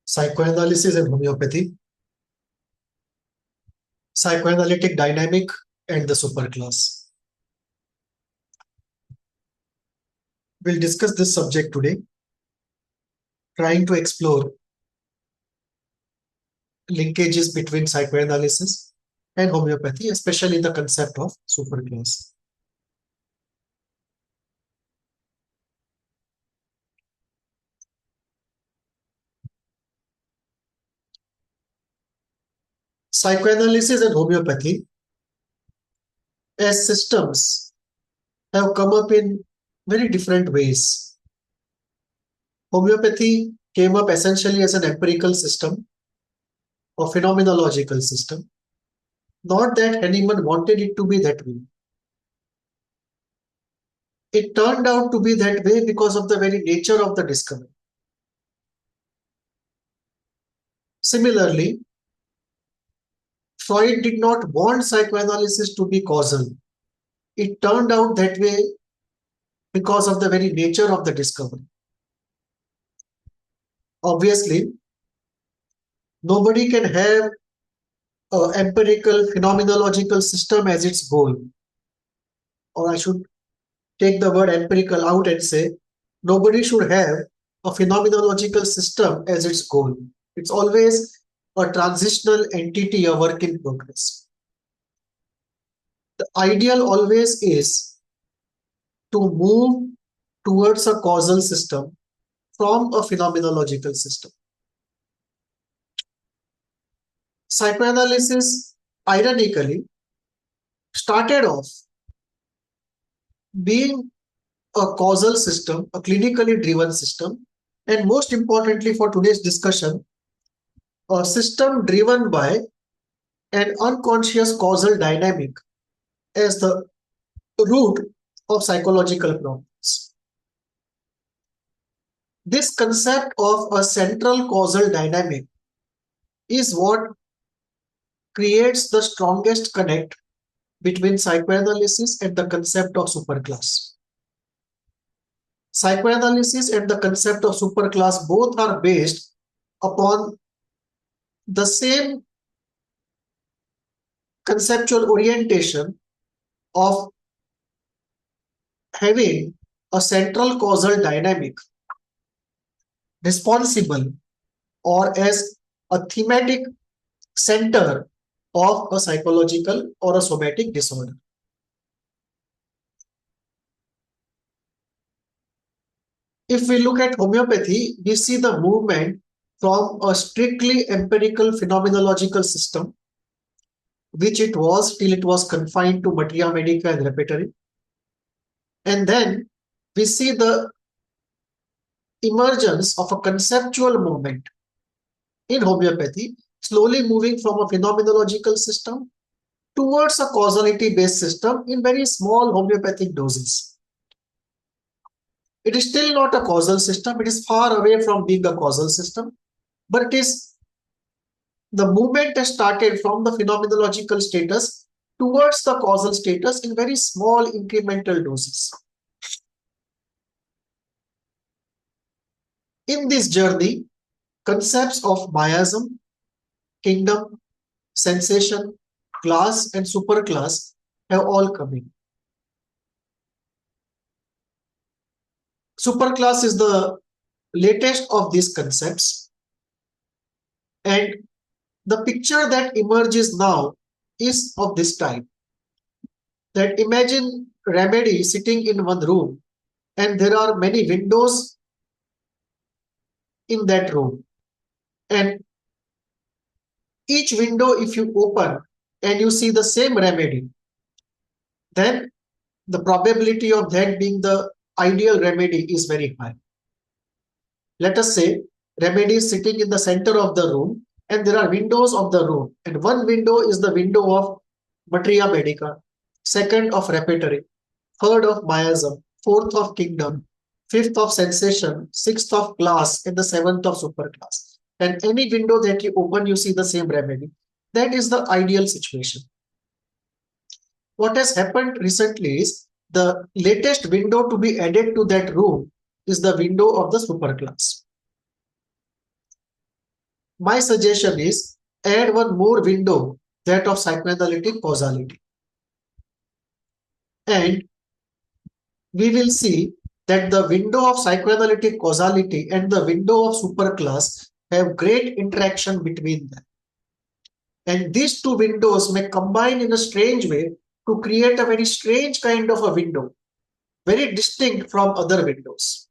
Psychoanalysis and homeopathy, psychoanalytic dynamic and the superclass. We'll discuss this subject today, trying to explore linkages between psychoanalysis and homeopathy, especially the concept of superclass. Psychoanalysis and homeopathy as systems have come up in very different ways. Homeopathy came up essentially as an empirical system or phenomenological system. Not that anyone wanted it to be that way. It turned out to be that way because of the very nature of the discovery. Similarly, Freud did not want psychoanalysis to be causal. It turned out that way because of the very nature of the discovery. Obviously, nobody can have an empirical phenomenological system as its goal. Or I should take the word empirical out and say, nobody should have a phenomenological system as its goal. It's always a transitional entity, a work in progress. The ideal always is to move towards a causal system from a phenomenological system. Psychoanalysis, ironically, started off being a causal system, a clinically driven system, and most importantly for today's discussion, a system driven by an unconscious causal dynamic as the root of psychological problems. This concept of a central causal dynamic is what creates the strongest connect between psychoanalysis and the concept of superclass. Psychoanalysis and the concept of superclass both are based upon the same conceptual orientation of having a central causal dynamic responsible or as a thematic center of a psychological or a somatic disorder. If we look at homeopathy, we see the movement from a strictly empirical phenomenological system, which it was till it was confined to materia medica and repertory. And then we see the emergence of a conceptual movement in homeopathy, slowly moving from a phenomenological system towards a causality-based system in very small homeopathic doses. It is still not a causal system. It is far away from being a causal system, but it is the movement has started from the phenomenological status towards the causal status in very small incremental doses. In this journey, concepts of miasm, kingdom, sensation, class, and superclass have all come in. Superclass is the latest of these concepts, and the picture that emerges now is of this type. That imagine remedy sitting in one room and there are many windows in that room, and each window if you open and you see the same remedy, then the probability of that being the ideal remedy is very high. Let us say remedy is sitting in the center of the room and there are windows of the room, and one window is the window of materia medica, second of repertory, third of miasm, fourth of kingdom, fifth of sensation, sixth of class, and the seventh of superclass. And any window that you open, you see the same remedy. That is the ideal situation. What has happened recently is the latest window to be added to that room is the window of the superclass. my suggestion is add one more window, that of psychoanalytic causality. And we will see that the window of psychoanalytic causality and the window of superclass have great interaction between them. And these two windows may combine in a strange way to create a very strange kind of a window, very distinct from other windows.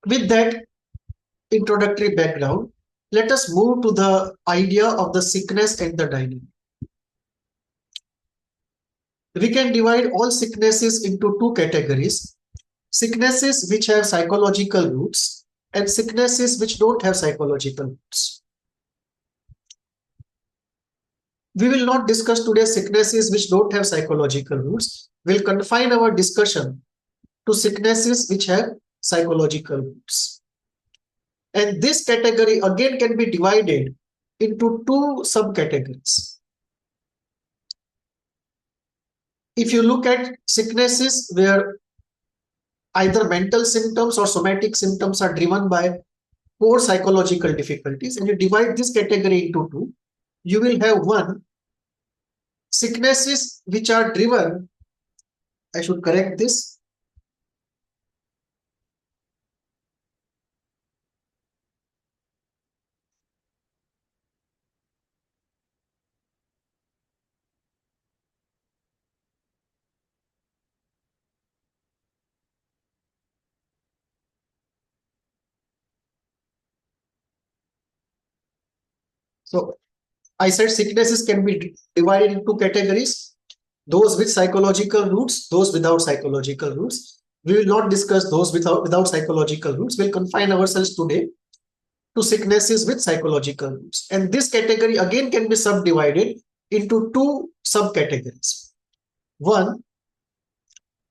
With that introductory background, let us move to the idea of the sickness and the dynamic. We can divide all sicknesses into two categories: sicknesses which have psychological roots and sicknesses which don't have psychological roots. We will not discuss today sicknesses which don't have psychological roots. We'll confine our discussion to sicknesses which have psychological roots. And this category again can be divided into two subcategories. If you look at sicknesses where either mental symptoms or somatic symptoms are driven by core psychological difficulties, and you divide this category into two, you will have one, sicknesses which are driven, I should correct this, so I said sicknesses can be divided into categories: those with psychological roots, those without psychological roots. We will not discuss those without psychological roots. We'll confine ourselves today to sicknesses with psychological roots. And this category again can be subdivided into two subcategories. One,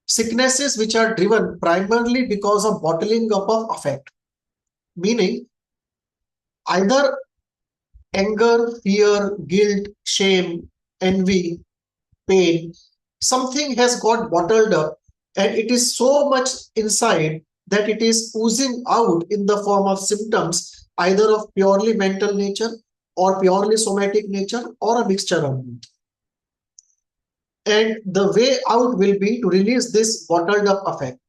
sicknesses which are driven primarily because of bottling up of affect, meaning either anger, fear, guilt, shame, envy, pain, something has got bottled up and it is so much inside that it is oozing out in the form of symptoms, either of purely mental nature or purely somatic nature or a mixture of both. And the way out will be to release this bottled up affect,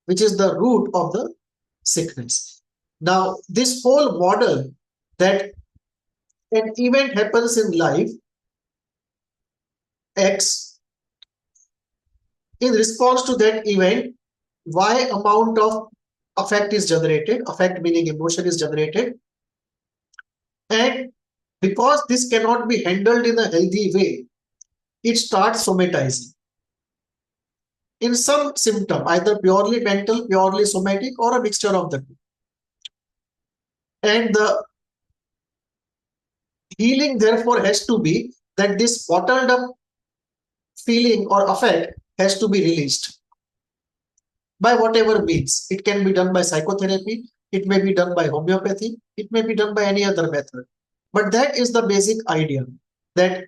which is the root of the sickness. Now, this whole model that an event happens in life X, in response to that event, Y amount of affect is generated, affect meaning emotion is generated, and because this cannot be handled in a healthy way, it starts somatizing in some symptom, either purely mental, purely somatic, or a mixture of the two. And the healing therefore has to be that this bottled up feeling or affect has to be released by whatever means. It can be done by psychotherapy, it may be done by homeopathy, it may be done by any other method. But that is the basic idea, that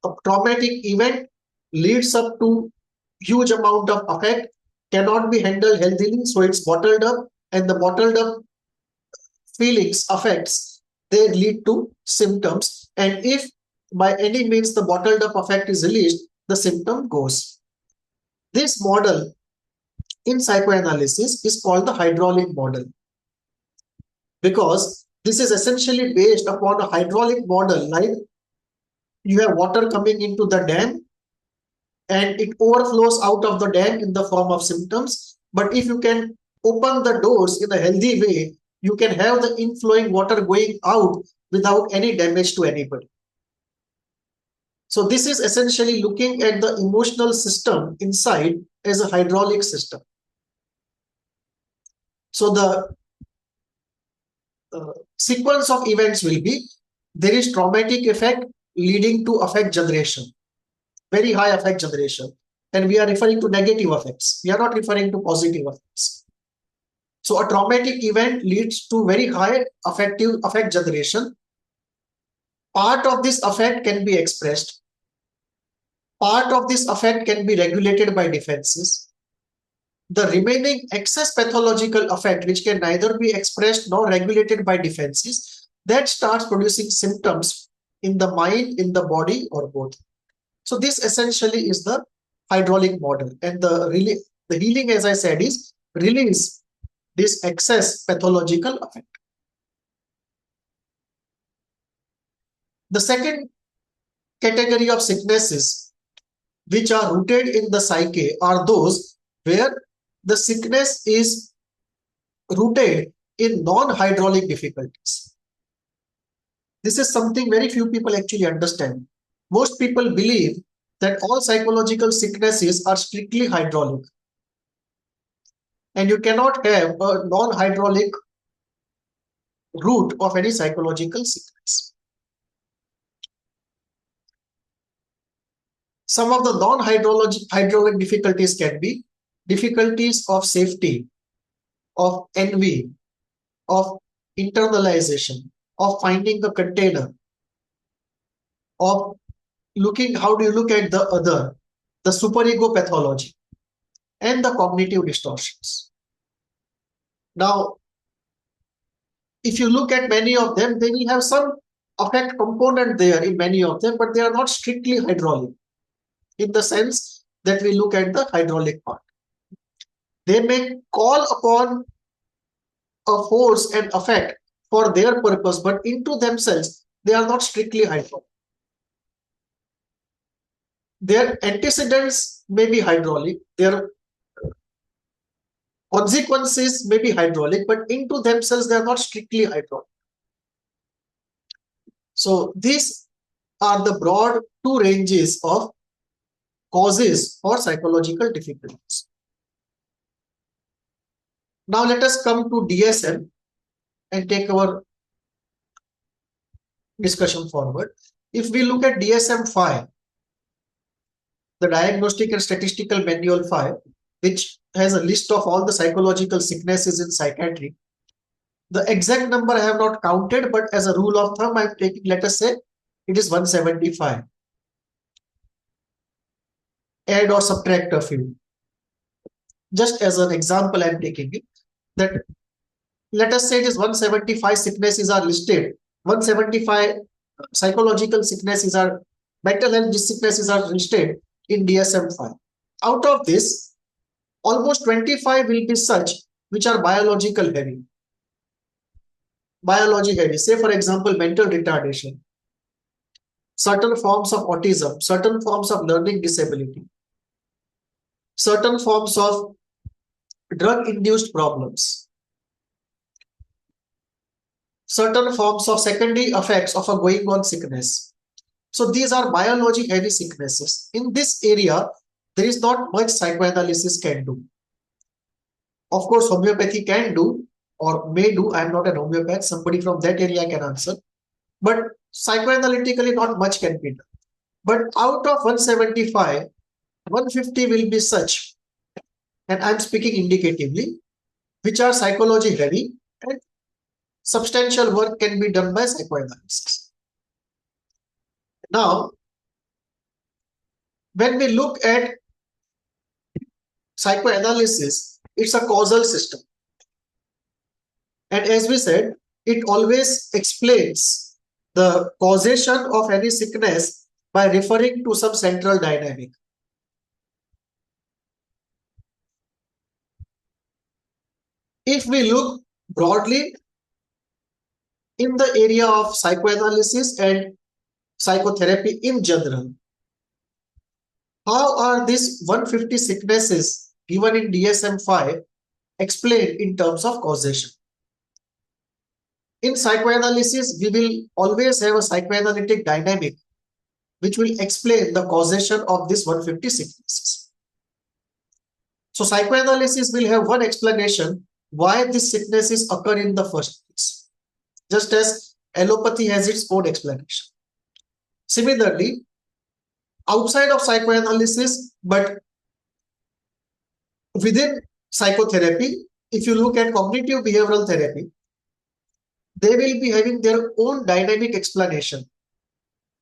a traumatic event leads up to huge amount of affect, cannot be handled healthily, so it's bottled up, and the bottled up feelings, affects, they lead to symptoms. And if by any means the bottled up affect is released, the symptom goes. This model in psychoanalysis is called the hydraulic model, because this is essentially based upon a hydraulic model, like you have water coming into the dam and it overflows out of the dam in the form of symptoms. But if you can open the doors in a healthy way, you can have the inflowing water going out without any damage to anybody. So this is essentially looking at the emotional system inside as a hydraulic system. So the sequence of events will be, there is traumatic effect leading to affect generation, very high affect generation, and we are referring to negative effects. We are not referring to positive effects. So a traumatic event leads to very high affective affect generation. Part of this affect can be expressed. Part of this affect can be regulated by defenses. the remaining excess pathological affect, which can neither be expressed nor regulated by defenses, that starts producing symptoms in the mind, in the body, or both. So this essentially is the hydraulic model, and the healing, as I said, is release this excess pathological effect. The second category of sicknesses which are rooted in the psyche are those where the sickness is rooted in non-hydraulic difficulties. This is something very few people actually understand. Most people believe that all psychological sicknesses are strictly hydraulic, and you cannot have a non-hydraulic root of any psychological sickness. Some of the non-hydraulic difficulties can be difficulties of safety, of envy, of internalization, of finding the container, of looking, how do you look at the other, the superego pathology, and the cognitive distortions. Now, if you look at many of them, they will have some affect component there in many of them, but they are not strictly hydraulic in the sense that we look at the hydraulic part. They may call upon a force and effect for their purpose, but into themselves, they are not strictly hydraulic. Their antecedents may be hydraulic, their consequences may be hydraulic, but into themselves, they are not strictly hydraulic. So these are the broad two ranges of causes for psychological difficulties. Now let us come to DSM and take our discussion forward. If we look at DSM-5, the Diagnostic and Statistical Manual 5, which has a list of all the psychological sicknesses in psychiatry, the exact number I have not counted, but as a rule of thumb, I'm taking, let us say, it is 175. Add or subtract a few. Just as an example, I'm taking it, that let us say it is 175 sicknesses are listed, 175 psychological sicknesses are, mental health sicknesses are listed in DSM-5. Out of this, almost 25 will be such which are biological heavy. Biology heavy, say for example, mental retardation, certain forms of autism, certain forms of learning disability, certain forms of drug-induced problems, certain forms of secondary effects of a going on sickness. So these are biology heavy sicknesses. In this area, there is not much psychoanalysis can do. Of course, homeopathy can do or may do. I am not an homeopath. Somebody from that area can answer. But psychoanalytically, not much can be done. But out of 175, 150 will be such, and I'm speaking indicatively, which are psychology heavy, and substantial work can be done by psychoanalysis. Now, when we look at psychoanalysis, it's a causal system. And as we said, it always explains the causation of any sickness by referring to some central dynamic. If we look broadly in the area of psychoanalysis and psychotherapy in general, how are these 150 sicknesses given in DSM-5 explained in terms of causation? In psychoanalysis, we will always have a psychoanalytic dynamic which will explain the causation of these 150 sicknesses. So psychoanalysis will have one explanation why these sicknesses occur in the first place, just as allopathy has its own explanation. Similarly, outside of psychoanalysis, but within psychotherapy, if you look at cognitive behavioral therapy, they will be having their own dynamic explanation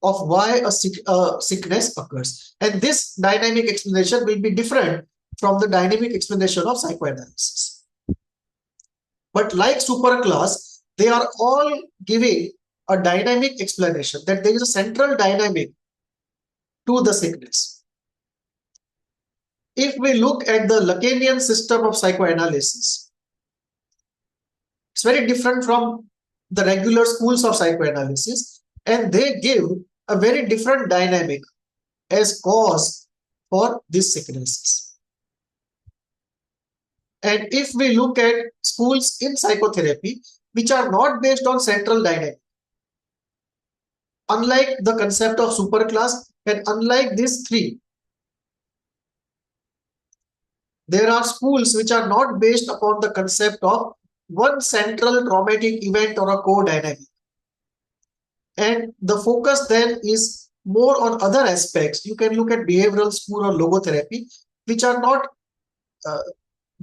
of why a sickness occurs. And this dynamic explanation will be different from the dynamic explanation of psychoanalysis. But like superclass, they are all giving a dynamic explanation, that there is a central dynamic to the sickness. If we look at the Lacanian system of psychoanalysis, it's very different from the regular schools of psychoanalysis, and they give a very different dynamic as cause for these sicknesses. And if we look at schools in psychotherapy which are not based on central dynamic, unlike the concept of superclass and unlike these three, there are schools which are not based upon the concept of one central traumatic event or a core dynamic. And the focus then is more on other aspects. You can look at behavioral school or logotherapy, which are not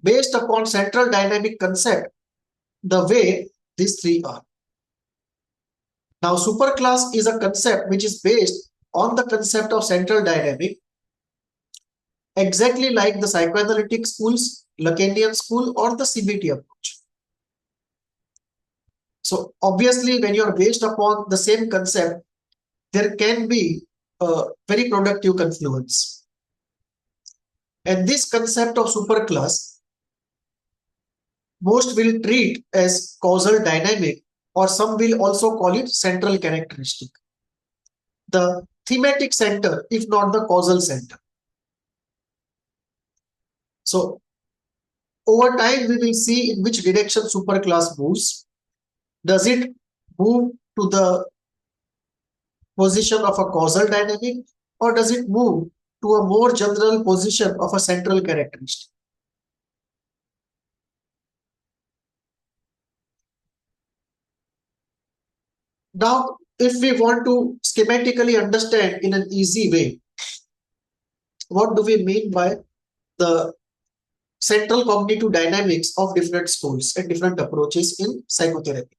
based upon central dynamic concept the way these three are. Now, superclass is a concept which is based on the concept of central dynamic, exactly like the psychoanalytic schools, Lacanian school, or the CBT approach. So obviously, when you are based upon the same concept, there can be a very productive confluence. And this concept of superclass, most will treat as causal dynamic, or some will also call it central characteristic. The thematic center, if not the causal center. So over time, we will see in which direction superclass moves. Does it move to the position of a causal dynamic, or does it move to a more general position of a central characteristic? Now, if we want to schematically understand in an easy way, what do we mean by the central cognitive dynamics of different schools and different approaches in psychotherapy?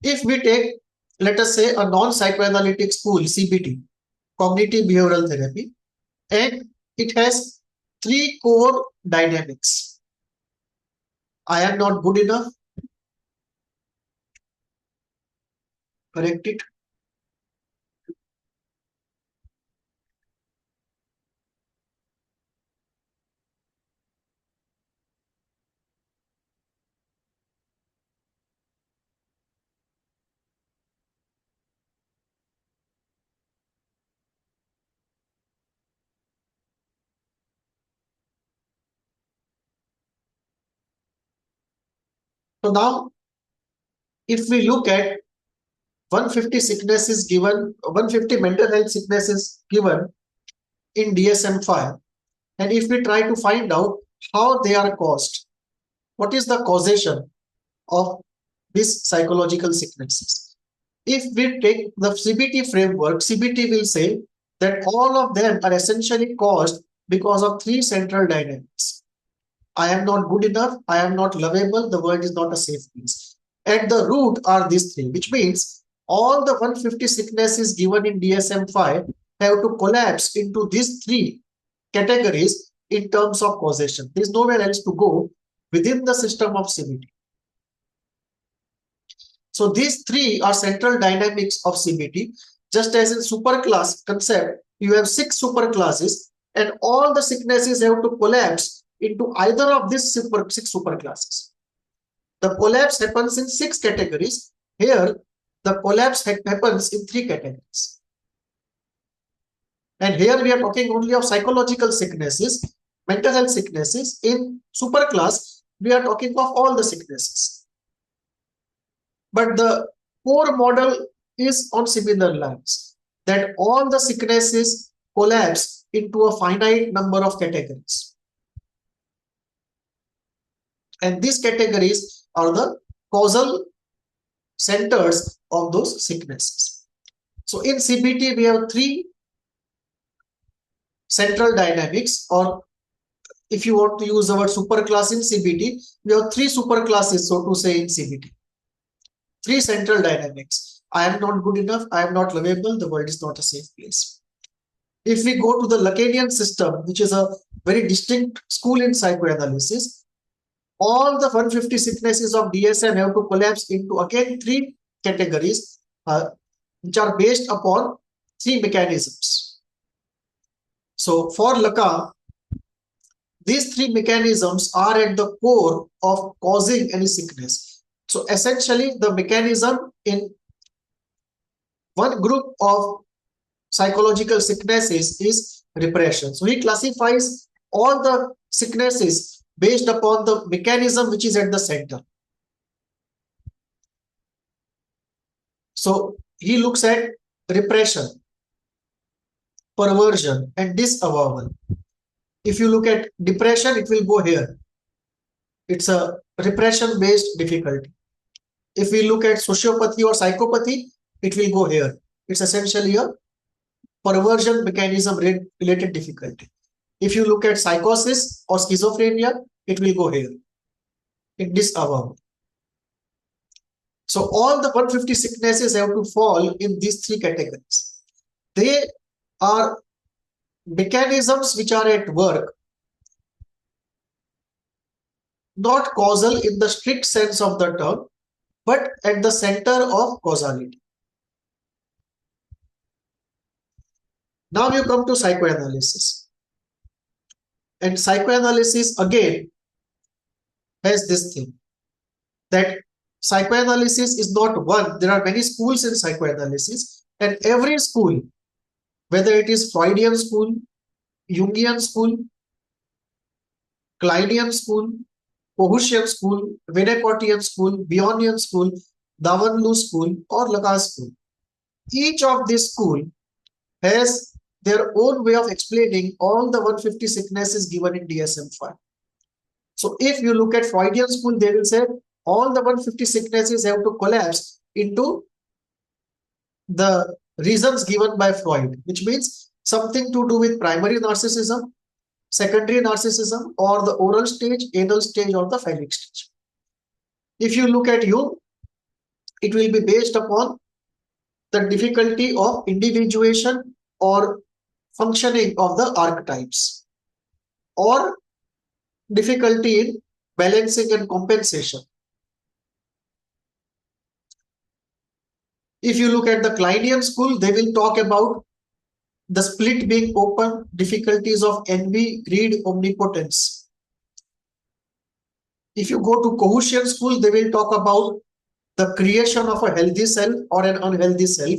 If we take, let us say, a non-psychoanalytic school, CBT, cognitive behavioral therapy, and it has three core dynamics. I am not good enough. Correct it. So now, if we look at 150 sicknesses given, 150 mental health sicknesses given in DSM-5, and if we try to find out how they are caused, what is the causation of these psychological sicknesses? If we take the CBT framework, CBT will say that all of them are essentially caused because of three central dynamics. I am not good enough, I am not lovable, the world is not a safe place. At the root are these three, which means all the 150 sicknesses given in DSM-5 have to collapse into these three categories in terms of causation. There is nowhere else to go within the system of CBT. So these three are central dynamics of CBT. Just as in superclass concept, you have 6 superclasses, and all the sicknesses have to collapse into either of these 6 superclasses. The collapse happens in 6 categories. Here, the collapse happens in 3 categories. And here we are talking only of psychological sicknesses, mental health sicknesses. In superclass, we are talking of all the sicknesses. But the core model is on similar lines, that all the sicknesses collapse into a finite number of categories. And these categories are the causal centers of those sicknesses. So in CBT, we have 3 central dynamics, or if you want to use the word superclass in CBT, we have 3 superclasses, so to say, in CBT. 3 central dynamics. I am not good enough, I am not lovable, the world is not a safe place. If we go to the Lacanian system, which is a very distinct school in psychoanalysis, all the 150 sicknesses of DSM have to collapse into again three categories, which are based upon three mechanisms. So for Lacan, these three mechanisms are at the core of causing any sickness. So essentially, the mechanism in one group of psychological sicknesses is repression. So he classifies all the sicknesses based upon the mechanism which is at the center. So he looks at repression, perversion, and disavowal. If you look at depression, it will go here. It's a repression-based difficulty. If we look at sociopathy or psychopathy, it will go here. It's essentially a perversion mechanism related difficulty. If you look at psychosis or schizophrenia, it will go here in disavowal. So all the 150 sicknesses have to fall in these three categories. They are mechanisms which are at work, not causal in the strict sense of the term, but at the center of causality. Now you come to psychoanalysis. And psychoanalysis again has this thing that psychoanalysis is not one. There are many schools in psychoanalysis, and every school, whether it is Freudian school, Jungian school, Kleinian school, Kohutian school, Winnicottian school, Bionian school, Davanlu school, or Lacan school, each of these schools has their own way of explaining all the 150 sicknesses given in DSM-5. So if you look at Freudian school, they will say all the 150 sicknesses have to collapse into the reasons given by Freud, which means something to do with primary narcissism, secondary narcissism, or the oral stage, anal stage, or the phallic stage. If you look at Jung, it will be based upon the difficulty of individuation or functioning of the archetypes, or difficulty in balancing and compensation. If you look at the Kleinian school, they will talk about the split being open, difficulties of envy, greed, omnipotence. If you go to Kohutian school, they will talk about the creation of a healthy self or an unhealthy self.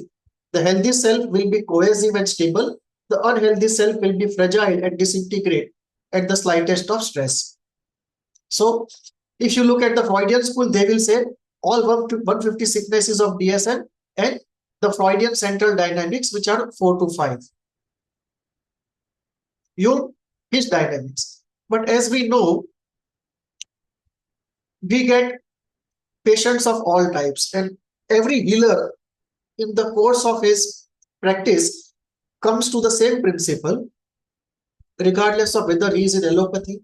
The healthy self will be cohesive and stable. The unhealthy self will be fragile and disintegrate at the slightest of stress. So if you look at the Freudian school, they will say all 150 sicknesses of DSM and the Freudian central dynamics, which are 4 to 5. Jung, his dynamics. But as we know, we get patients of all types, and every healer in the course of his practice comes to the same principle, regardless of whether he is in allopathy,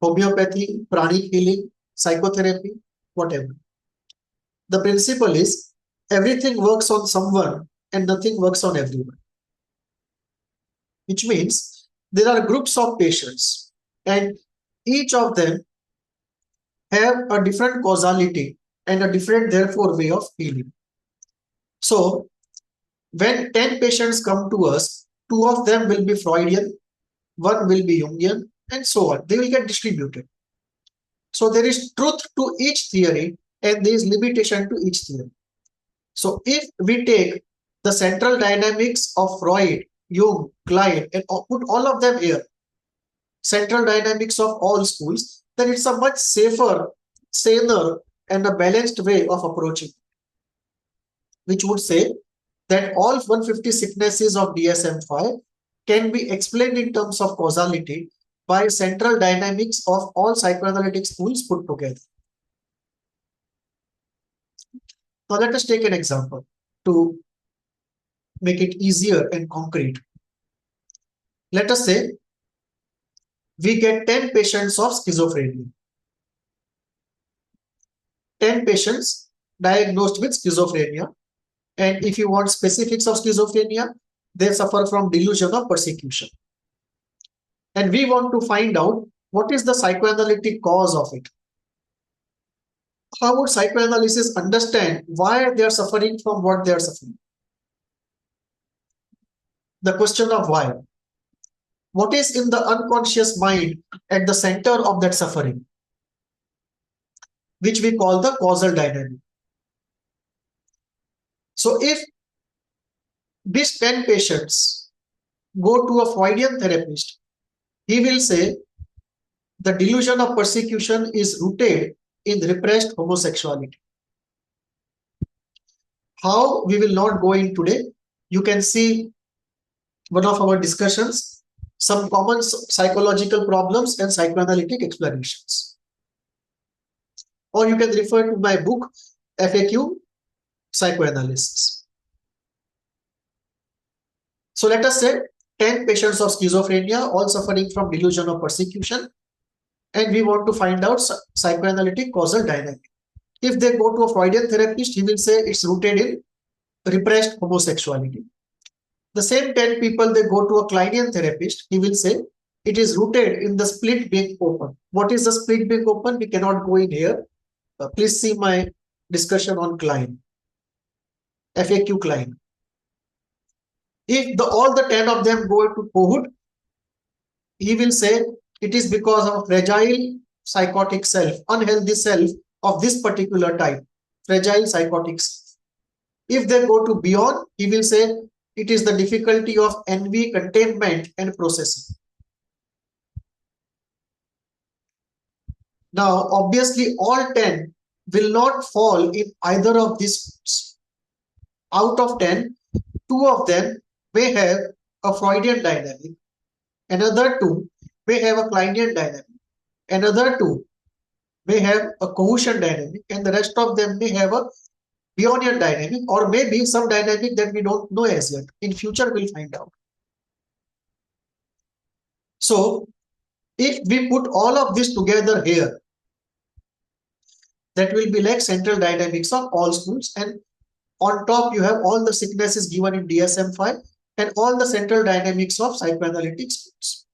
homeopathy, pranic healing, psychotherapy, whatever. The principle is everything works on someone and nothing works on everyone. Which means there are groups of patients and each of them have a different causality and a different, therefore, way of healing. So when 10 patients come to us, 2 of them will be Freudian, 1 will be Jungian, and so on. They will get distributed. So there is truth to each theory and there is limitation to each theory. So if we take the central dynamics of Freud, Jung, Klein, and put all of them here, central dynamics of all schools, then it's a much safer, saner, and a balanced way of approaching, which would say that all 150 sicknesses of DSM-5 can be explained in terms of causality by central dynamics of all psychoanalytic schools put together. Now let us take an example to make it easier and concrete. Let us say we get 10 patients of schizophrenia. 10 patients diagnosed with schizophrenia. And if you want specifics of schizophrenia, they suffer from delusion of persecution. And we want to find out what is the psychoanalytic cause of it. How would psychoanalysis understand why they are suffering from what they are suffering? The question of why. What is in the unconscious mind at the center of that suffering, which we call the causal dynamic. So if these 10 patients go to a Freudian therapist, he will say the delusion of persecution is rooted in repressed homosexuality. How, we will not go in today. You can see one of our discussions, some common psychological problems and psychoanalytic explanations. Or you can refer to my book, FAQ, Psychoanalysis. So let us say 10 patients of schizophrenia, all suffering from delusion of persecution, and we want to find out psychoanalytic causal dynamic. If they go to a Freudian therapist, he will say it's rooted in repressed homosexuality. The same 10 people, they go to a Kleinian therapist, he will say it is rooted in the split being open. What is the split being open? We cannot go in here. Please see my discussion on Klein, FAQ Klein. If all the 10 of them go to Kohut, he will say it is because of fragile psychotic self, unhealthy self of this particular type, fragile psychotic self. If they go to beyond, he will say it is the difficulty of envy, containment, and processing. Now, obviously, all 10 will not fall in either of these. Out of 10, 2 of them may have a Freudian dynamic, another 2 may have a Kleinian dynamic, another 2 may have a cohesion dynamic, and the rest of them may have a Beyondian dynamic, or maybe some dynamic that we don't know as yet. In future, we'll find out. So, if we put all of this together here, that will be like central dynamics of all schools, and on top you have all the sicknesses given in DSM-5 and all the central dynamics of psychoanalytic schools.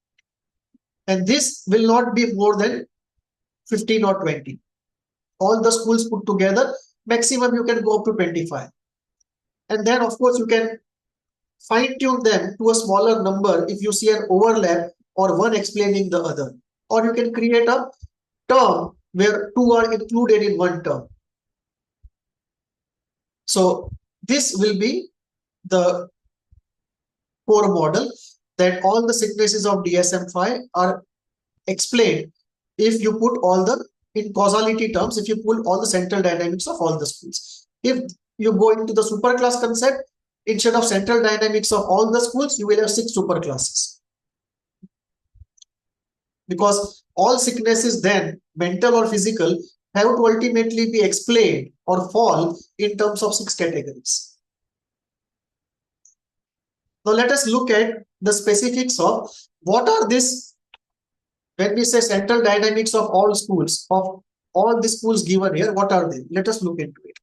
And this will not be more than 15 or 20. All the schools put together, maximum you can go up to 25. And then of course you can fine tune them to a smaller number if you see an overlap or one explaining the other. Or you can create a term where 2 are included in one term. So this will be the core model, that all the sicknesses of DSM-5 are explained if you put all the, in causality terms, if you pull all the central dynamics of all the schools. If you go into the superclass concept, instead of central dynamics of all the schools, you will have 6 superclasses. Because all sicknesses then, mental or physical, have to ultimately be explained or fall in terms of 6 categories. Now let us look at the specifics of what are this, when we say central dynamics of all schools, of all the schools given here, what are they? Let us look into it.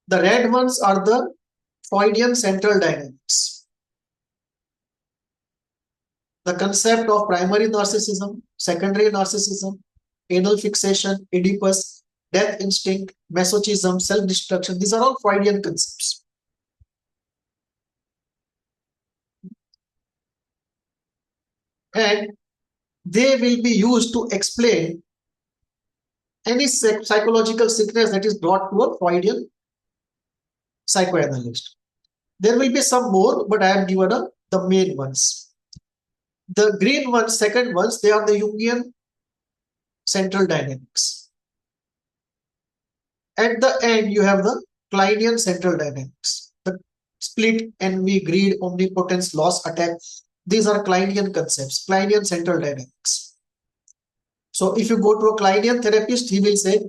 The red ones are the Freudian central dynamics. The concept of primary narcissism, secondary narcissism, anal fixation, Oedipus, death instinct, masochism, self-destruction, these are all Freudian concepts. And they will be used to explain any psychological sickness that is brought to a Freudian psychoanalyst. There will be some more, but I have given the main ones. The green ones, second ones, they are the Jungian central dynamics. At the end, you have the Kleinian central dynamics. The split, envy, greed, omnipotence, loss, attack. These are Kleinian concepts, Kleinian central dynamics. So if you go to a Kleinian therapist, he will say,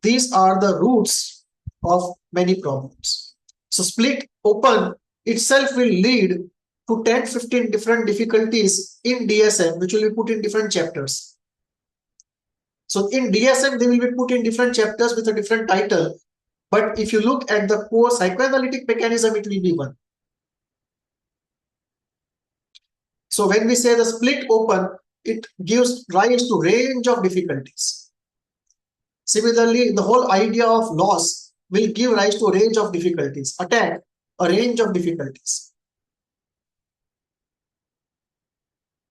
these are the roots of many problems. So split, open itself will lead to 10-15 different difficulties in DSM, which will be put in different chapters. So in DSM, they will be put in different chapters with a different title, But if you look at the core psychoanalytic mechanism, it will be one. So when we say the split open, it gives rise to range of difficulties. Similarly, the whole idea of loss will give rise to a range of difficulties. Attack, a range of difficulties.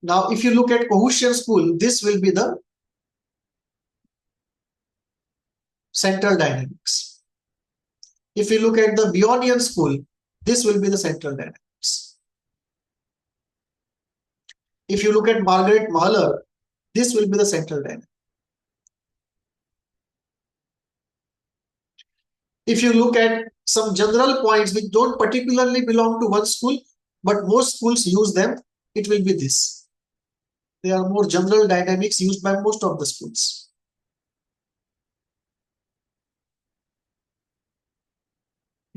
Now, if you look at cohesion school, this will be the central dynamics. If you look at the Bionian school, this will be the central dynamics. If you look at Margaret Mahler, this will be the central dynamic. If you look at some general points which don't particularly belong to one school, but most schools use them, it will be this. They are more general dynamics used by most of the schools.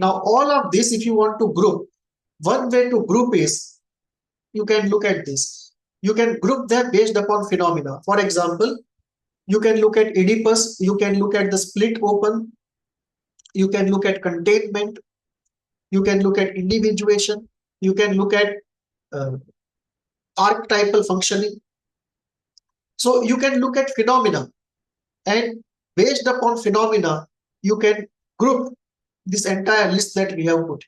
Now, all of this, if you want to group, one way to group is, you can look at this. You can group them based upon phenomena. For example, you can look at Oedipus, you can look at the split open, you can look at containment, you can look at individuation, you can look at archetypal functioning. So you can look at phenomena, and based upon phenomena, you can group this entire list that we have put.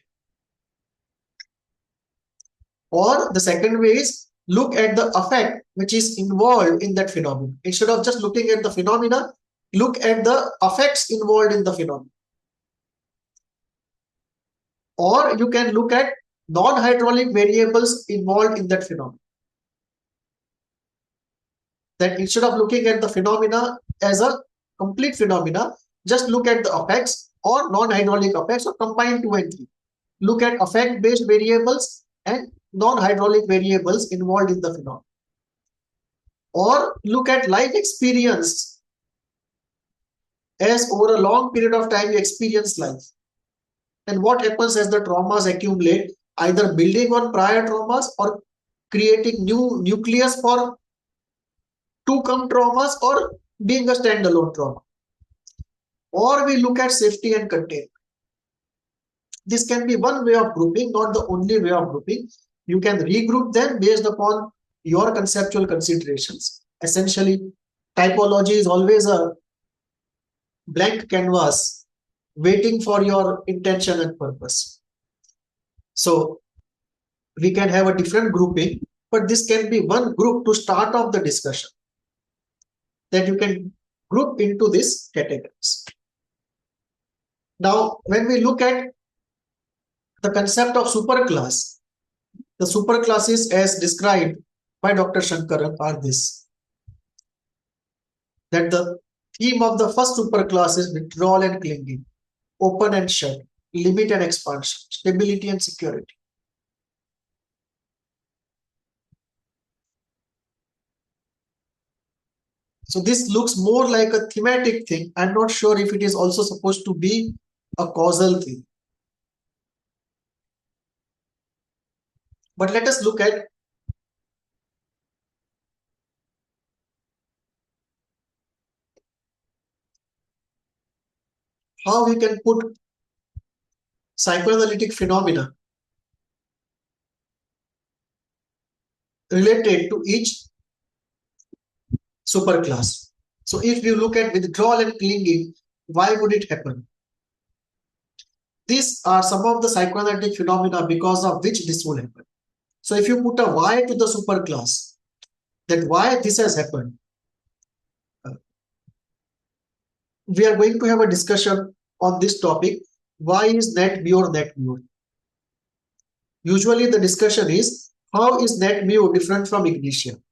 Or the second way is, look at the effect which is involved in that phenomenon. Instead of just looking at the phenomena, look at the effects involved in the phenomenon. Or you can look at non-hydraulic variables involved in that phenomenon. That instead of looking at the phenomena as a complete phenomena, just look at the effects or non-hydraulic effects, or combine 2 and 3. Look at effect-based variables and non-hydraulic variables involved in the phenomenon. Or look at life experience, as over a long period of time you experience life. And what happens as the traumas accumulate, either building on prior traumas or creating new nucleus for to come traumas, or being a standalone trauma. Or we look at safety and containment. This can be one way of grouping, not the only way of grouping. You can regroup them based upon your conceptual considerations. Essentially, typology is always a blank canvas waiting for your intention and purpose. So we can have a different grouping, but this can be one group to start off the discussion, that you can group into these categories. Now, when we look at the concept of superclass, the superclasses as described by Dr. Shankaran are this: that the theme of the first superclass is withdrawal and clinging, open and shut, limit and expansion, stability and security. So this looks more like a thematic thing. I'm not sure if it is also supposed to be a causal thing. But let us look at how we can put psychoanalytic phenomena related to each superclass. So if you look at withdrawal and clinging, why would it happen? These are some of the psychoanalytic phenomena because of which this will happen. So if you put a why to the superclass, that why this has happened, we are going to have a discussion on this topic. Why is net mu net mu? Usually the discussion is, how is net mu different from ignition?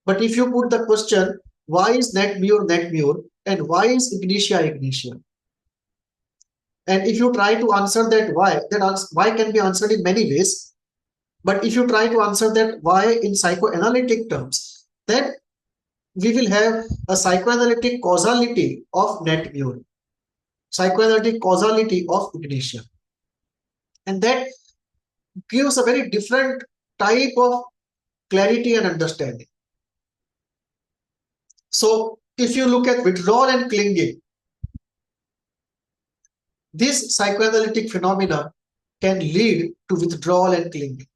But if you put the question, why is net mu and why is ignition ignition? And if you try to answer that why, then why can be answered in many ways. But if you try to answer that why in psychoanalytic terms, then we will have a psychoanalytic causality of net mu, psychoanalytic causality of ignition. And that gives a very different type of clarity and understanding. So if you look at withdrawal and clinging, This psychoanalytic phenomena can lead to withdrawal and clinging.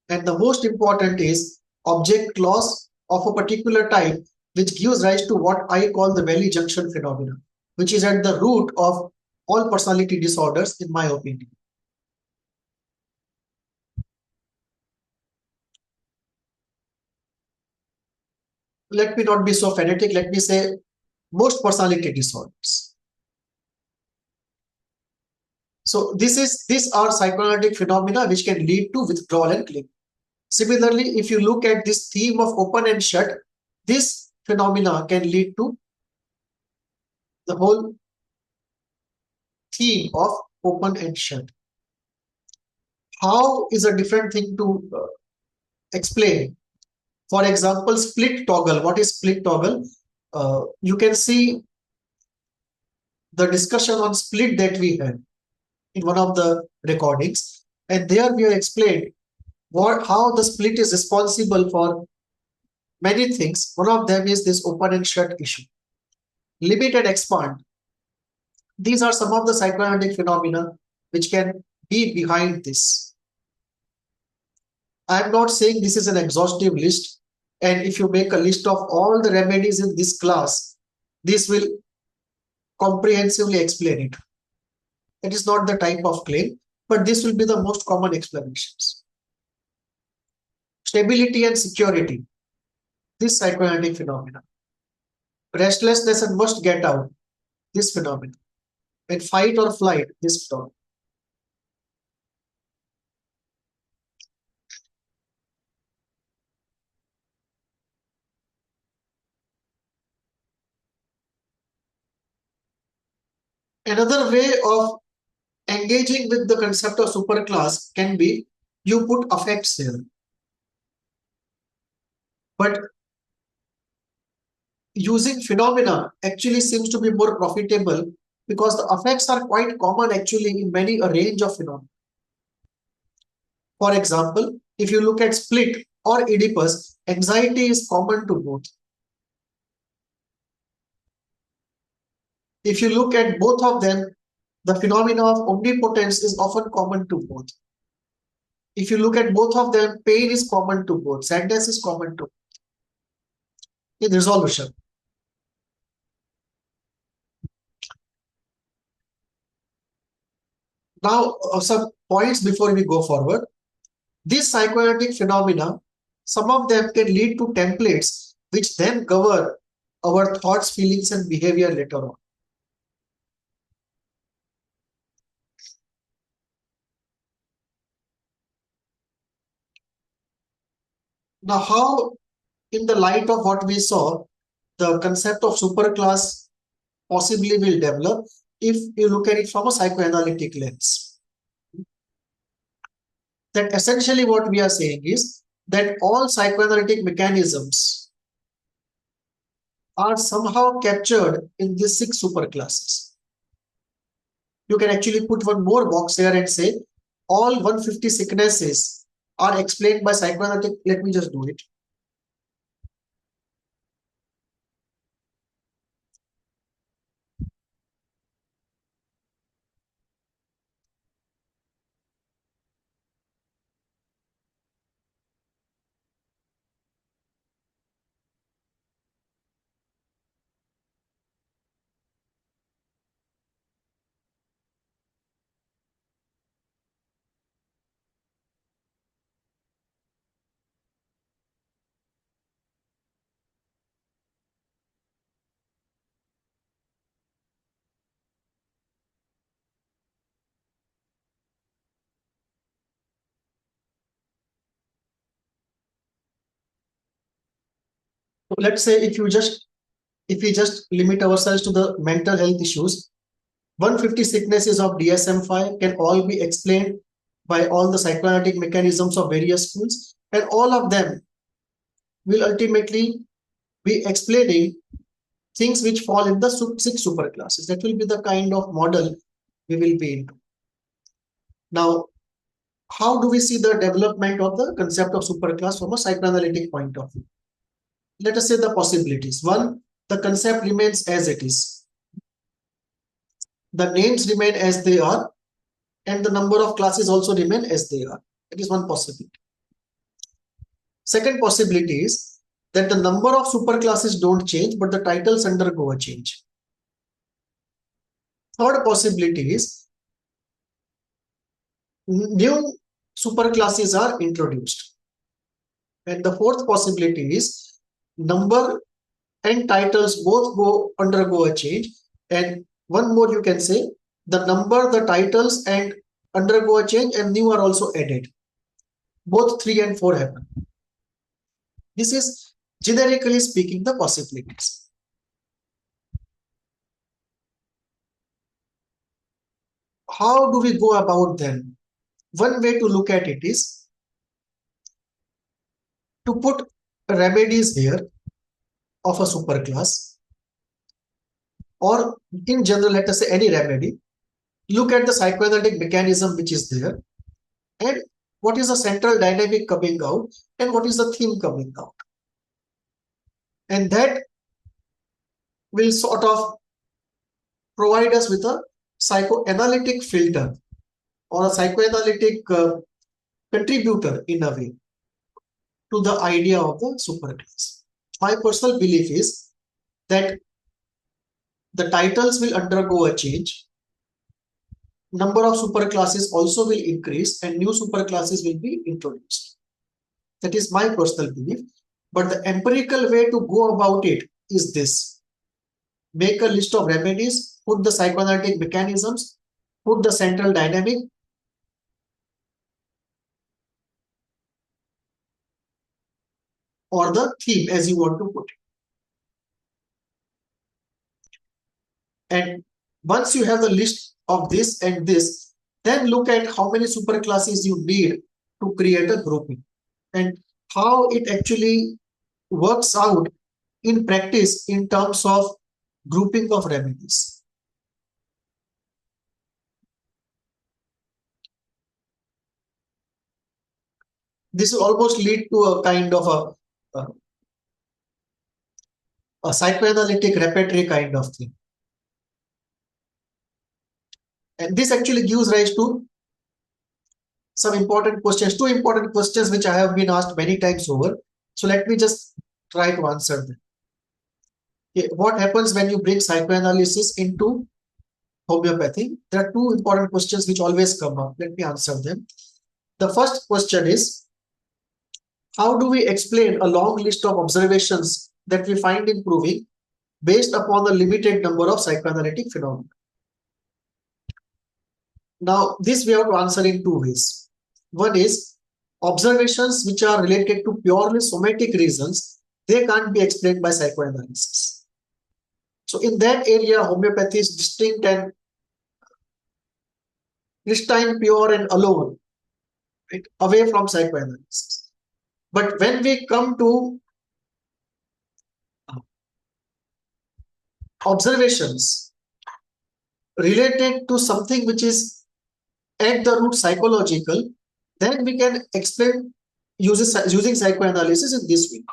And the most important is object loss of a particular type, which gives rise to what I call the valley junction phenomena, which is at the root of all personality disorders, in my opinion. Let me not be so fanatic. Let me say most personality disorders. So these are psychoanalytic phenomena which can lead to withdrawal and clinging. Similarly, if you look at this theme of open and shut, this phenomena can lead to the whole theme of open and shut. How is a different thing to explain? For example, split toggle. What is split toggle? You can see the discussion on split that we had in one of the recordings, and there we have explained how the split is responsible for many things. One of them is this open and shut issue. Limit and expand. These are some of the psychoanalytic phenomena which can be behind this. I am not saying this is an exhaustive list, and if you make a list of all the remedies in this class, this will comprehensively explain it. That is not the type of claim, but this will be the most common explanations. Stability and security, this psychoanalytic phenomena. Restlessness and must get out, this phenomenon. And fight or flight, this phenomenon. Another way of engaging with the concept of superclass can be you put affects here. But using phenomena actually seems to be more profitable because the effects are quite common actually in many a range of phenomena. For example, if you look at split or Oedipus, anxiety is common to both. If you look at both of them, the phenomena of omnipotence is often common to both. If you look at both of them, pain is common to both, sadness is common to both. In resolution. Now, some points before we go forward. These psychoanalytic phenomena, some of them can lead to templates which then cover our thoughts, feelings, and behavior later on. Now, how, in the light of what we saw, the concept of superclass possibly will develop if you look at it from a psychoanalytic lens? That essentially what we are saying is that all psychoanalytic mechanisms are somehow captured in these 6 superclasses. You can actually put one more box here and say all 150 sicknesses are explained by psychoanalytic. Let me just do it. So let's say if we just limit ourselves to the mental health issues, 150 sicknesses of DSM-5 can all be explained by all the psychoanalytic mechanisms of various schools, and all of them will ultimately be explaining things which fall in the 6 superclasses. That will be the kind of model we will be into. Now, how do we see the development of the concept of superclass from a psychoanalytic point of view? Let us say the possibilities. One, the concept remains as it is. the names remain as they are, and the number of classes also remain as they are. That is one possibility. Second possibility is that the number of superclasses don't change, but the titles undergo a change. Third possibility is new superclasses are introduced. And the fourth possibility is number and titles both undergo a change. And one more you can say, the number, the titles and undergo a change and new are also added. Both 3 and 4 happen. This is generically speaking the possibilities. How do we go about them? One way to look at it is to put remedies here of a superclass, or in general, let us say any remedy. Look at the psychoanalytic mechanism which is there, and what is the central dynamic coming out, and what is the theme coming out. And that will sort of provide us with a psychoanalytic filter or a psychoanalytic contributor in a way to the idea of the superclass. My personal belief is that the titles will undergo a change, number of superclasses also will increase, and new superclasses will be introduced. That is my personal belief. But the empirical way to go about it is this: make a list of remedies, put the psychoanalytic mechanisms, put the central dynamic, or the theme as you want to put it. And once you have the list of this and this, then look at how many superclasses you need to create a grouping and how it actually works out in practice in terms of grouping of remedies. This will almost lead to a kind of a psychoanalytic repertory kind of thing. And this actually gives rise to some important questions, 2 important questions which I have been asked many times over. So let me just try to answer them. Okay, what happens when you bring psychoanalysis into homeopathy? There are 2 important questions which always come up. Let me answer them. The first question is, how do we explain a long list of observations that we find improving based upon the limited number of psychoanalytic phenomena? Now, this we have to answer in 2 ways. One is observations which are related to purely somatic reasons, they can't be explained by psychoanalysis. So in that area, homeopathy is distinct and pristine, pure and alone, right, away from psychoanalysis. But when we come to observations related to something which is at the root psychological, then we can explain using psychoanalysis in this way.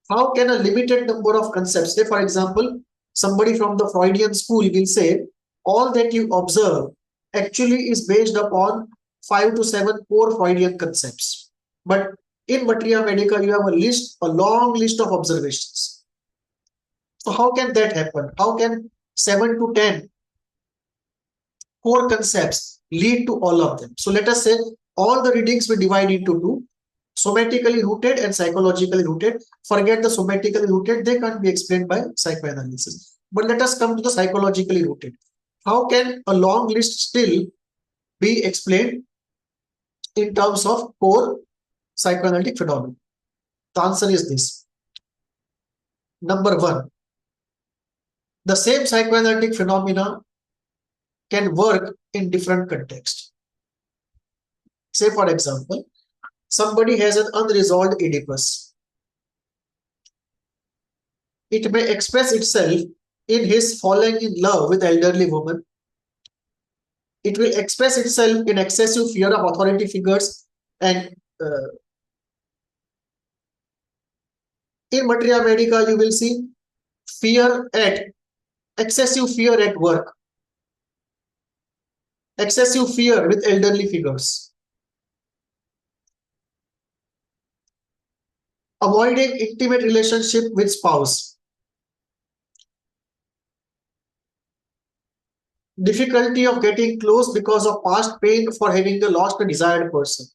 How can a limited number of concepts, say for example, somebody from the Freudian school will say, all that you observe actually is based upon 5 to 7 core Freudian concepts. But in Materia Medica, you have a long list of observations. So how can that happen? How can 7 to 10 core concepts lead to all of them? So let us say all the readings we divide into 2, somatically rooted and psychologically rooted. Forget the somatically rooted, they can't be explained by psychoanalysis. But let us come to the psychologically rooted. How can a long list still be explained in terms of core psychoanalytic phenomena? The answer is this. Number 1, the same psychoanalytic phenomena can work in different contexts. Say for example, somebody has an unresolved Oedipus. It may express itself in his falling in love with elderly woman. It will express itself in excessive fear of authority figures and in Materia Medica you will see excessive fear at work. excessive fear with elderly figures, avoiding intimate relationship with spouse, difficulty of getting close because of past pain for having lost a desired person,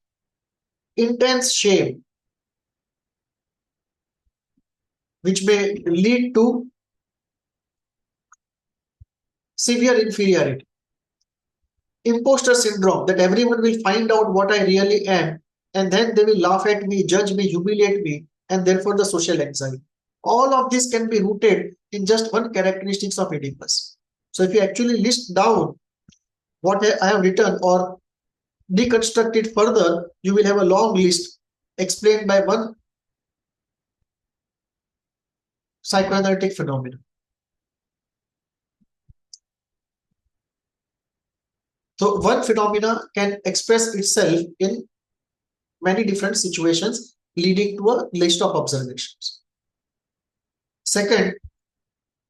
intense shame, which may lead to severe inferiority, imposter syndrome, that everyone will find out what I really am, and then they will laugh at me, judge me, humiliate me, and therefore the social anxiety. All of this can be rooted in just one characteristics of Oedipus. So if you actually list down what I have written or deconstruct it further, you will have a long list explained by one psychoanalytic phenomenon. So one phenomena can express itself in many different situations, leading to a list of observations. Second,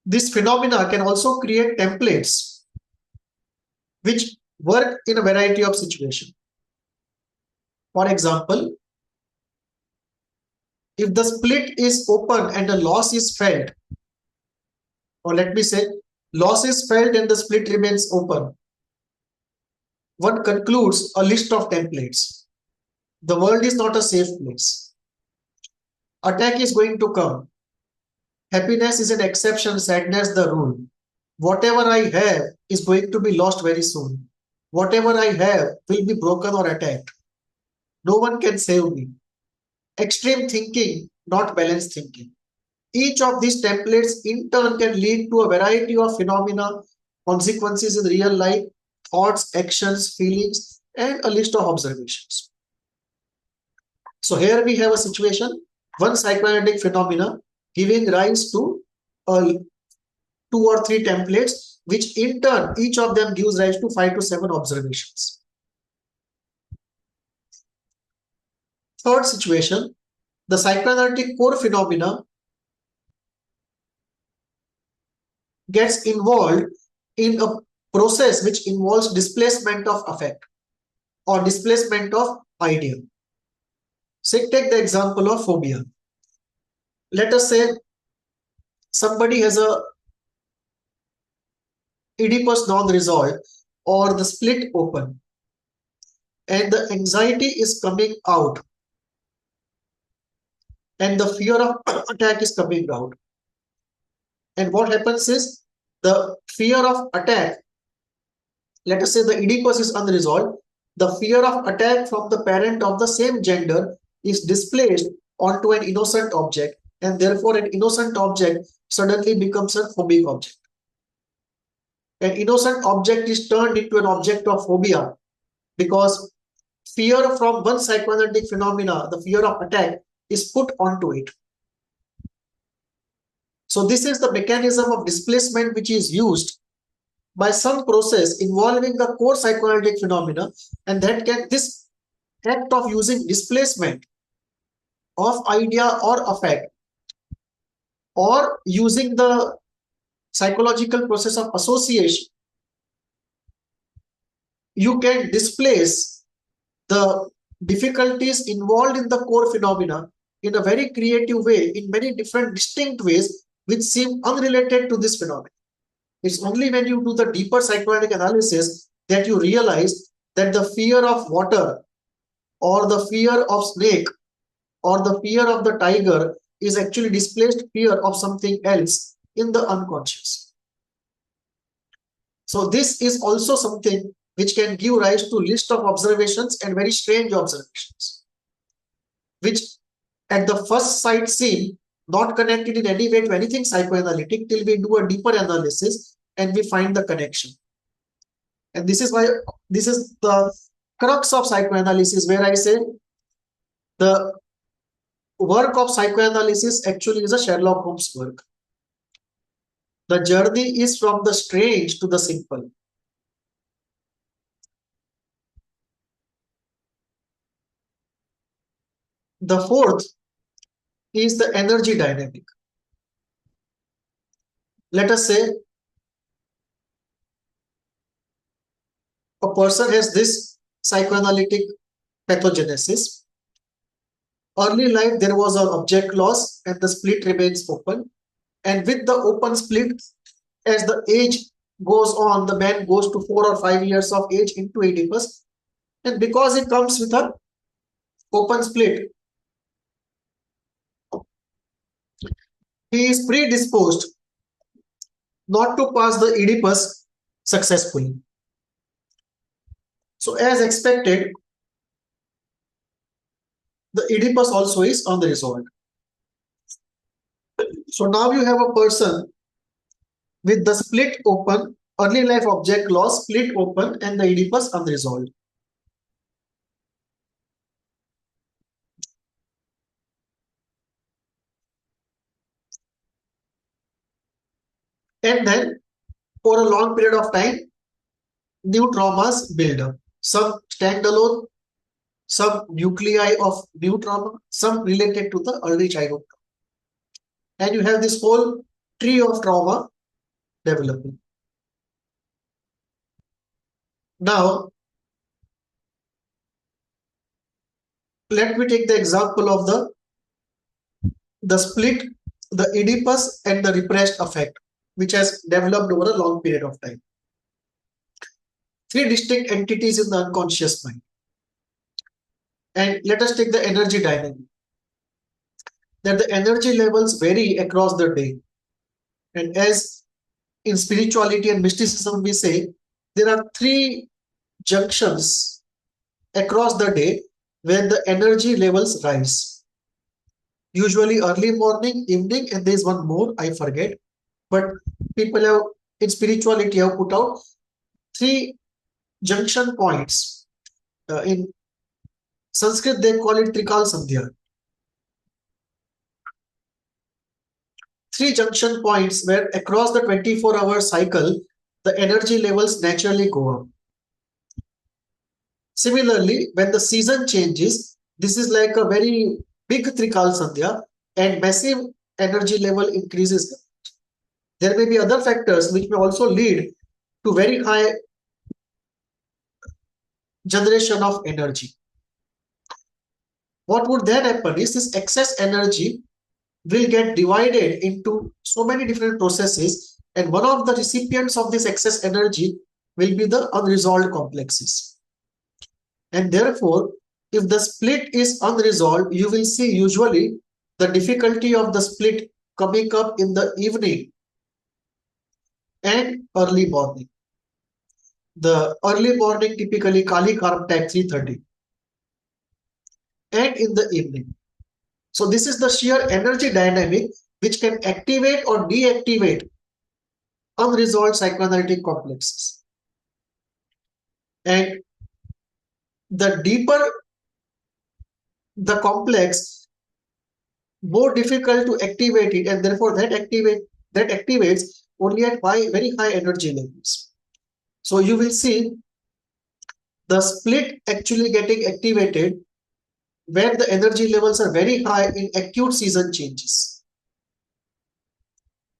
this phenomena can also create templates which work in a variety of situations. For example, if the split is open and a loss is felt, or let me say, loss is felt and the split remains open, one concludes a list of templates. The world is not a safe place. Attack is going to come. Happiness is an exception, sadness the rule. Whatever I have is going to be lost very soon. Whatever I have will be broken or attacked. No one can save me. Extreme thinking, not balanced thinking. Each of these templates in turn can lead to a variety of phenomena, consequences in real life, thoughts, actions, feelings, and a list of observations. So here we have a situation, one psychoanalytic phenomena giving rise to 2 or 3 templates, which in turn, each of them gives rise to 5 to 7 observations. Third situation, the psychoanalytic core phenomena gets involved in a process which involves displacement of affect or displacement of idea. Say, take the example of phobia. Let us say somebody has a Oedipus non-resolved or the split open, and the anxiety is coming out and the fear of attack is coming out. And what happens is the fear of attack, let us say the Oedipus is unresolved, the fear of attack from the parent of the same gender is displaced onto an innocent object, and therefore an innocent object suddenly becomes a phobic object. An innocent object is turned into an object of phobia because fear from one psychoanalytic phenomena, the fear of attack, is put onto it. So this is the mechanism of displacement which is used by some process involving the core psychoanalytic phenomena, and that can, this act of using displacement of idea or affect or using the psychological process of association, you can displace the difficulties involved in the core phenomena in a very creative way, in many different distinct ways which seem unrelated to this phenomenon. It's only when you do the deeper psychoanalytic analysis that you realize that the fear of water or the fear of snake or the fear of the tiger is actually displaced fear of something else in the unconscious. So this is also something which can give rise to list of observations and very strange observations, which at the first sight seem not connected in any way to anything psychoanalytic till we do a deeper analysis and we find the connection. And this is why this is the crux of psychoanalysis, where I say the work of psychoanalysis actually is a Sherlock Holmes work. The journey is from the strange to the simple. The fourth is the energy dynamic. Let us say a person has this psychoanalytic pathogenesis. Early life, there was an object loss and the split remains open. And with the open split, as the age goes on, the man goes to 4 or 5 years of age into Oedipus. And because it comes with an open split, he is predisposed not to pass the Oedipus successfully. So as expected, the Oedipus also is unresolved. So now you have a person with the split open, early life object loss, split open, and the Oedipus unresolved. And then for a long period of time, new traumas build up. Some standalone, some nuclei of new trauma, some related to the early childhood. And you have this whole tree of trauma developing. Now, let me take the example of the split, the Oedipus, and the repressed affect, which has developed over a long period of time. Three distinct entities in the unconscious mind. And let us take the energy dynamic. That the energy levels vary across the day. And as in spirituality and mysticism we say, there are three junctions across the day where the energy levels rise. Usually early morning, evening, and there is one more, I forget. But people have, in spirituality, have put out three junction points. In Sanskrit, they call it Trikal Sandhya. Three junction points where across the 24-hour cycle, the energy levels naturally go up. Similarly, when the season changes, this is like a very big Trikal Sandhya and massive energy level increases. There may be other factors which may also lead to very high generation of energy. What would then happen is this excess energy will get divided into so many different processes, and one of the recipients of this excess energy will be the unresolved complexes. And therefore, if the split is unresolved, you will see usually the difficulty of the split coming up in the evening and early morning. The early morning typically Kali Karmtak 3:30 and in the evening. So this is the sheer energy dynamic which can activate or deactivate unresolved psychoanalytic complexes. And the deeper the complex, more difficult to activate it, and therefore that activates only at very high energy levels. So you will see the split actually getting activated where the energy levels are very high in acute season changes.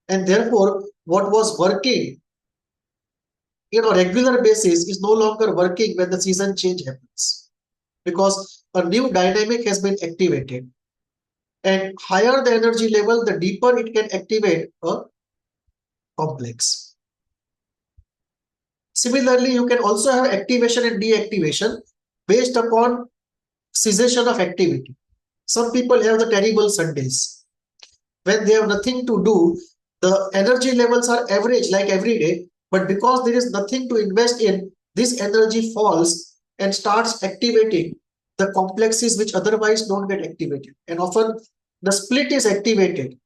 And therefore, what was working on a regular basis is no longer working when the season change happens, because a new dynamic has been activated. And higher the energy level, the deeper it can activate a complex. Similarly, you can also have activation and deactivation based upon cessation of activity. Some people have the terrible Sundays. When they have nothing to do, the energy levels are average like every day, but because there is nothing to invest in, this energy falls and starts activating the complexes which otherwise don't get activated. And often the split is activated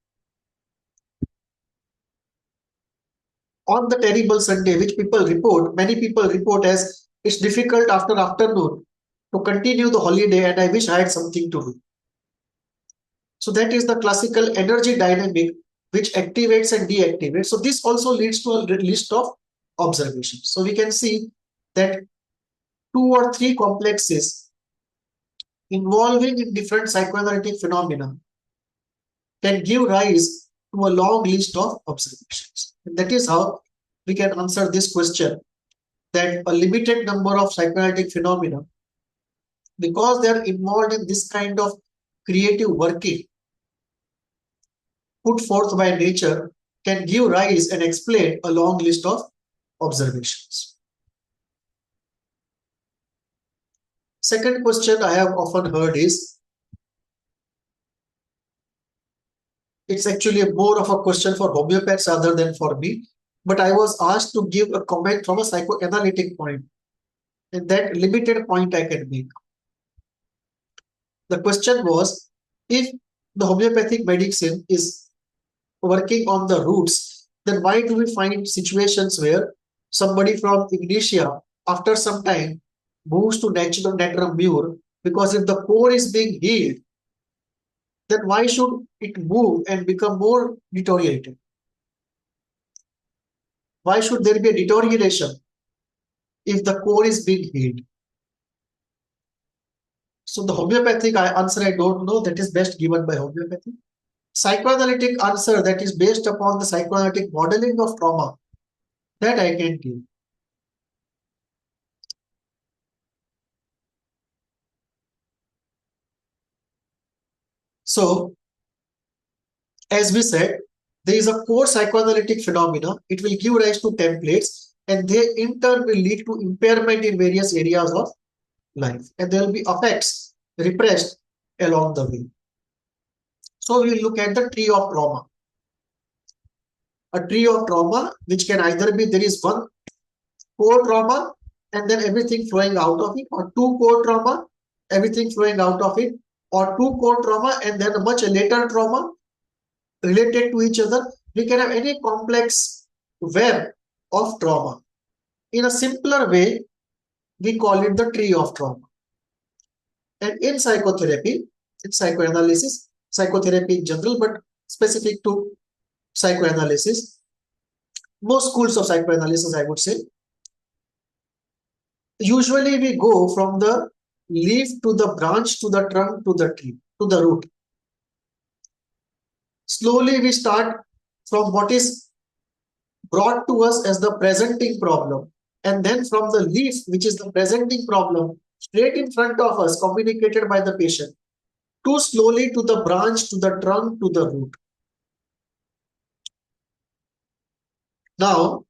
on the terrible Sunday, which many people report as it's difficult after afternoon to continue the holiday and I wish I had something to do. So that is the classical energy dynamic which activates and deactivates. So this also leads to a list of observations. So we can see that 2 or 3 complexes involving in different psychoanalytic phenomena can give rise to a long list of observations. And that is how we can answer this question that a limited number of psychoanalytic phenomena, because they are involved in this kind of creative working put forth by nature, can give rise and explain a long list of observations. Second question I have often heard is, it's actually more of a question for homeopaths other than for me, but I was asked to give a comment from a psychoanalytic point, and that limited point I can make. The question was, if the homeopathic medicine is working on the roots, then why do we find situations where somebody from ignitia after some time moves to natural mure? Because if the core is being healed, then why should it move and become more deteriorated? Why should there be a deterioration if the core is being healed? So the homeopathic answer I don't know, that is best given by homeopathy. Psychoanalytic answer that is based upon the psychoanalytic modeling of trauma, that I can give. So, as we said, there is a core psychoanalytic phenomena. It will give rise to templates, and they in turn will lead to impairment in various areas of life, and there will be effects repressed along the way. So we will look at the tree of trauma. A tree of trauma, which can either be there is one core trauma and then everything flowing out of it, or two core trauma, everything flowing out of it, or two core trauma and then a much later trauma related to each other. We can have any complex web of trauma. In a simpler way, we call it the tree of trauma. And in psychotherapy, in psychoanalysis, psychotherapy in general, but specific to psychoanalysis, most schools of psychoanalysis, I would say, usually we go from the leaf to the branch to the trunk to the tree, to the root. Slowly we start from what is brought to us as the presenting problem, and then from the leaf, which is the presenting problem, straight in front of us, communicated by the patient, to slowly to the branch, to the trunk, to the root. Now,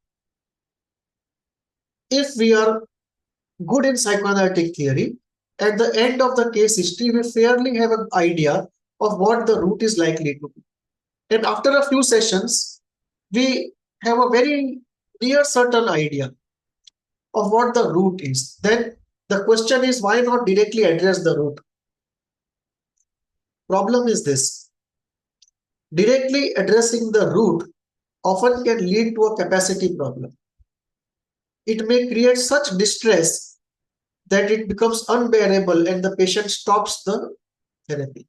if we are good in psychoanalytic theory, at the end of the case history, we fairly have an idea of what the root is likely to be. And after a few sessions, we have a very near certain idea of what the root is. Then the question is, why not directly address the root? Problem is this: directly addressing the root often can lead to a capacity problem. It may create such distress that it becomes unbearable and the patient stops the therapy.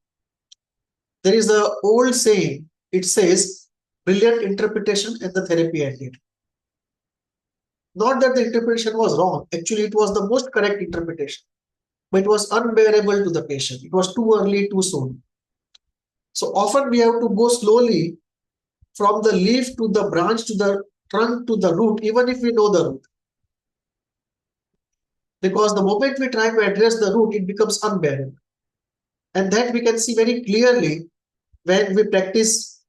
There is an old saying, it says, brilliant interpretation and the therapy ended. Not that the interpretation was wrong, actually it was the most correct interpretation, but it was unbearable to the patient. It was too early, too soon. So often we have to go slowly from the leaf to the branch to the trunk to the root, even if we know the root. Because the moment we try to address the root, it becomes unbearable. And that we can see very clearly when we practice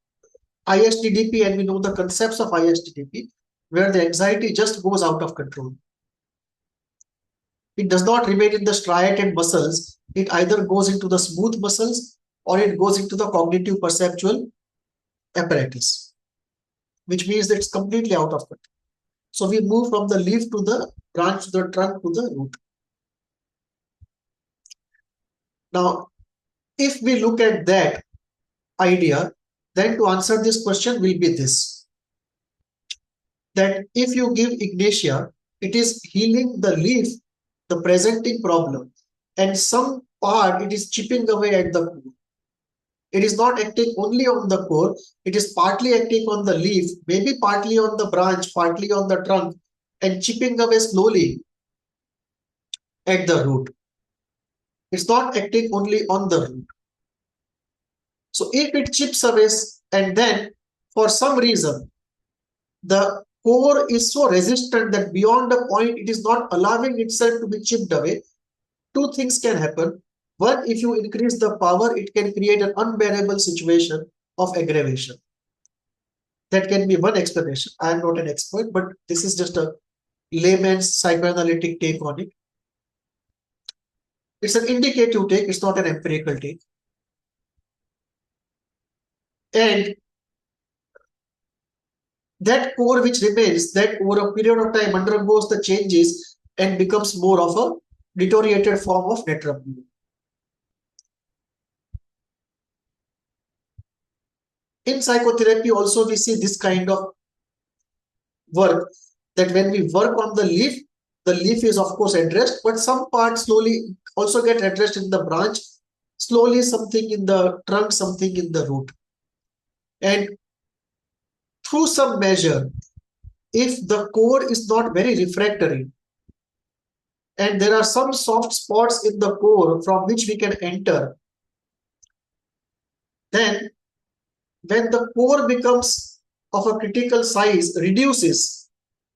ISTDP and we know the concepts of ISTDP, where the anxiety just goes out of control. It does not remain in the striated muscles. It either goes into the smooth muscles or it goes into the cognitive perceptual apparatus, which means that it's completely out of control. So we move from the leaf to the branch to the trunk to the root. Now, if we look at that idea, then to answer this question will be this: that if you give ignatia, it is healing the leaf, the presenting problem, and some part it is chipping away at the core. It is not acting only on the core, it is partly acting on the leaf, maybe partly on the branch, partly on the trunk, and chipping away slowly at the root. It's not acting only on the root. So if it chips away and then for some reason the core is so resistant that beyond a point it is not allowing itself to be chipped away, two things can happen. One, if you increase the power, it can create an unbearable situation of aggravation. That can be one explanation. I am not an expert, but this is just a layman's psychoanalytic take on it. It's an indicative take, it's not an empirical take. And that core which remains, that over a period of time undergoes the changes and becomes more of a deteriorated form of net revenue. In psychotherapy also we see this kind of work, that when we work on the leaf is of course addressed, but some parts slowly also get addressed in the branch, slowly something in the trunk, something in the root. And through some measure, if the core is not very refractory, and there are some soft spots in the core from which we can enter, then when the core becomes of a critical size, reduces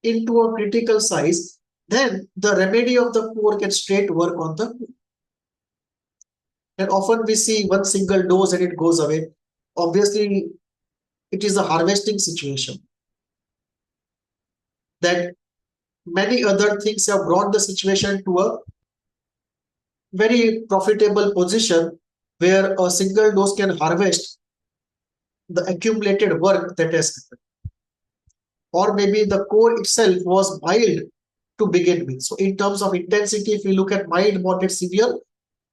into a critical size, then the remedy of the core can straight work on the core. And often we see one single dose and it goes away. Obviously, it is a harvesting situation. That many other things have brought the situation to a very profitable position where a single dose can harvest the accumulated work that has happened. Or maybe the core itself was mild to begin with. So in terms of intensity, if we look at mild, moderate, severe,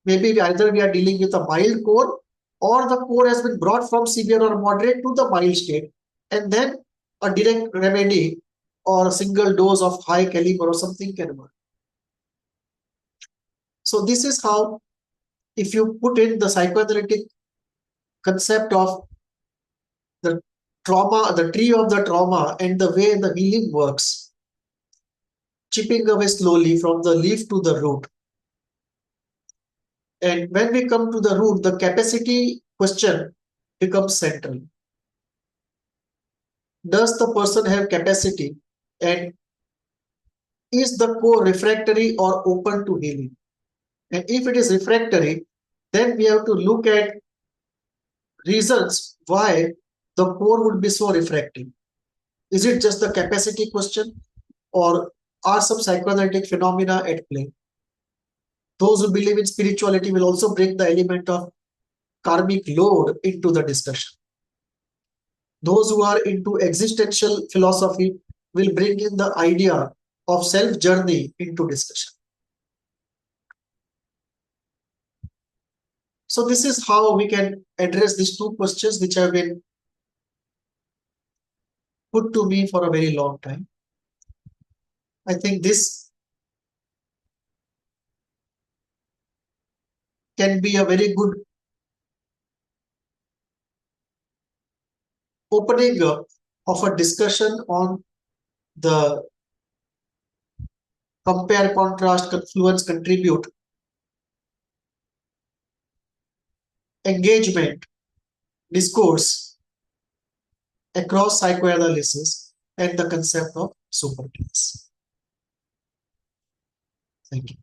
maybe either we are dealing with a mild core or the core has been brought from severe or moderate to the mild state, and then a direct remedy or a single dose of high caliber or something can work. So this is how, if you put in the psychoanalytic concept of the trauma, the tree of the trauma and the way the healing works, chipping away slowly from the leaf to the root. And when we come to the root, the capacity question becomes central. Does the person have capacity, and is the core refractory or open to healing? And if it is refractory, then we have to look at reasons why the core would be so refractory. Is it just the capacity question, or are some psychoanalytic phenomena at play? Those who believe in spirituality will also bring the element of karmic load into the discussion. Those who are into existential philosophy will bring in the idea of self-journey into discussion. So this is how we can address these two questions which have been put to me for a very long time. I think this can be a very good opening up of a discussion on the compare, contrast, confluence, contribute, engagement, discourse across psychoanalysis and the concept of superclass. Thank you.